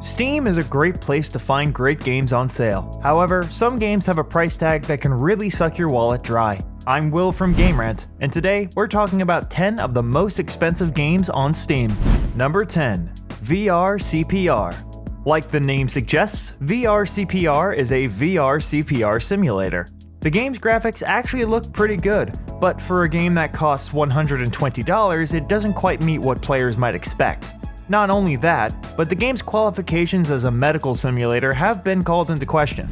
Steam is a great place to find great games on sale. However, some games have a price tag that can really suck your wallet dry. I'm Will from Game Rant, and today we're talking about 10 of the most expensive games on Steam. Number 10. VR-CPR. Like the name suggests, VR-CPR is a VR-CPR simulator. The game's graphics actually look pretty good, but for a game that costs $120, it doesn't quite meet what players might expect. Not only that, but the game's qualifications as a medical simulator have been called into question.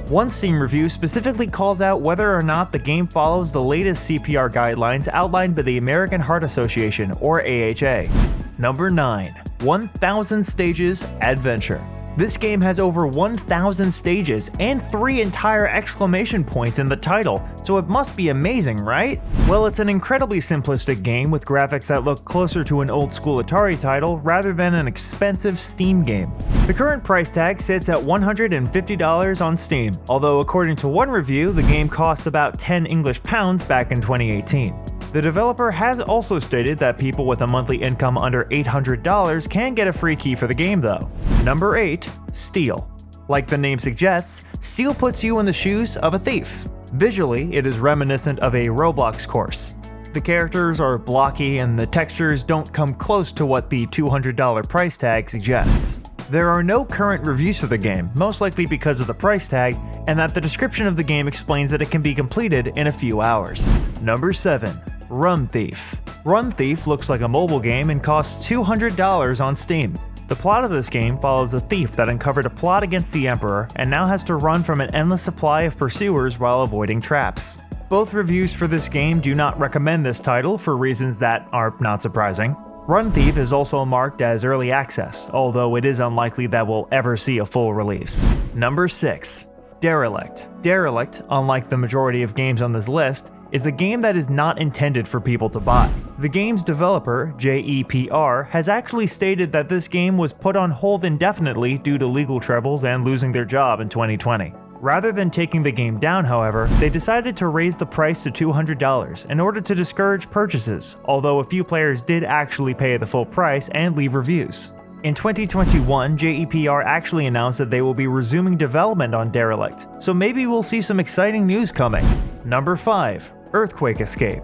One Steam review specifically calls out whether or not the game follows the latest CPR guidelines outlined by the American Heart Association, or AHA. Number 9. 1000 Stages Adventure. This game has over 1,000 stages and 3 entire exclamation points in the title, so it must be amazing, right? Well, it's an incredibly simplistic game with graphics that look closer to an old-school Atari title rather than an expensive Steam game. The current price tag sits at $150 on Steam, although according to one review, the game costs about 10 English pounds back in 2018. The developer has also stated that people with a monthly income under $800 can get a free key for the game though. Number 8. Steal. Like the name suggests, Steal puts you in the shoes of a thief. Visually, it is reminiscent of a Roblox course. The characters are blocky and the textures don't come close to what the $200 price tag suggests. There are no current reviews for the game, most likely because of the price tag, and that the description of the game explains that it can be completed in a few hours. Number 7. Run Thief. Run Thief looks like a mobile game and costs $200 on Steam. The plot of this game follows a thief that uncovered a plot against the Emperor and now has to run from an endless supply of pursuers while avoiding traps. Both reviews for this game do not recommend this title for reasons that are not surprising. Run Thief is also marked as early access, although it is unlikely that we'll ever see a full release. Number 6. Derelict. Derelict, unlike the majority of games on this list, is a game that is not intended for people to buy. The game's developer, JEPR, has actually stated that this game was put on hold indefinitely due to legal troubles and losing their job in 2020. Rather than taking the game down, however, they decided to raise the price to $200 in order to discourage purchases, although a few players did actually pay the full price and leave reviews. In 2021, JEPR actually announced that they will be resuming development on Derelict, so maybe we'll see some exciting news coming. Number 5. Earthquake Escape.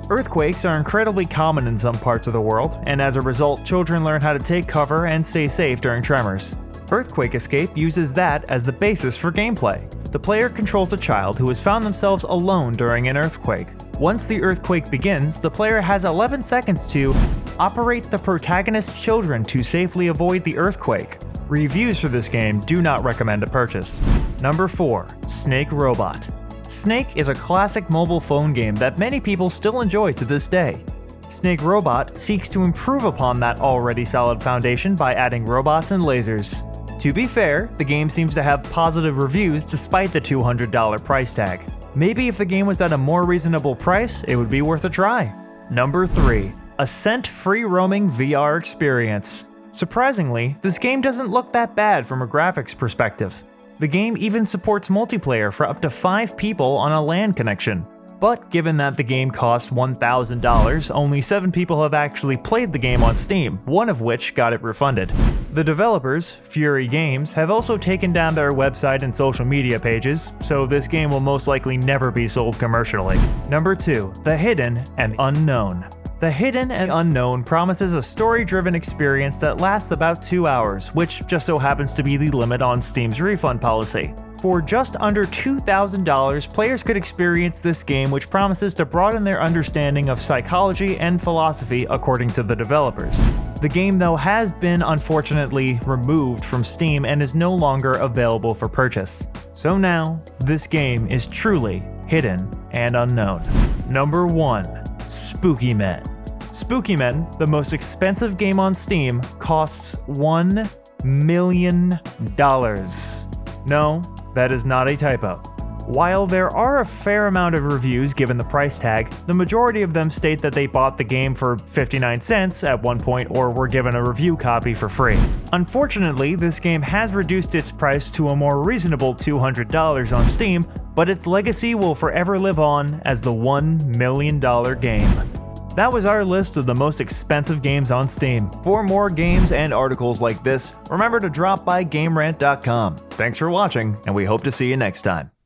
Earthquakes are incredibly common in some parts of the world, and as a result, children learn how to take cover and stay safe during tremors. Earthquake Escape uses that as the basis for gameplay. The player controls a child who has found themselves alone during an earthquake. Once the earthquake begins, the player has 11 seconds to operate the protagonist's children to safely avoid the earthquake. Reviews for this game do not recommend a purchase. Number 4. Snake Robot. Snake is a classic mobile phone game that many people still enjoy to this day. Snake Robot seeks to improve upon that already solid foundation by adding robots and lasers. To be fair, the game seems to have positive reviews despite the $200 price tag. Maybe if the game was at a more reasonable price, it would be worth a try. Number 3. Ascent Free Roaming VR Experience. Surprisingly, this game doesn't look that bad from a graphics perspective. The game even supports multiplayer for up to 5 people on a LAN connection. But given that the game costs $1,000, only 7 people have actually played the game on Steam, one of which got it refunded. The developers, Fury Games, have also taken down their website and social media pages, so this game will most likely never be sold commercially. Number 2. The Hidden and Unknown. The Hidden and Unknown promises a story-driven experience that lasts about 2 hours, which just so happens to be the limit on Steam's refund policy. For just under $2,000, players could experience this game, which promises to broaden their understanding of psychology and philosophy according to the developers. The game, though, has been unfortunately removed from Steam and is no longer available for purchase. So now, this game is truly hidden and unknown. Number 1. Spooky Men. Spooky Men, the most expensive game on Steam, costs $1 million. No, that is not a typo. While there are a fair amount of reviews given the price tag, the majority of them state that they bought the game for 59 cents at one point or were given a review copy for free. Unfortunately, this game has reduced its price to a more reasonable $200 on Steam, but its legacy will forever live on as the $1 million game. That was our list of the most expensive games on Steam. For more games and articles like this, remember to drop by GameRant.com. Thanks for watching, and we hope to see you next time.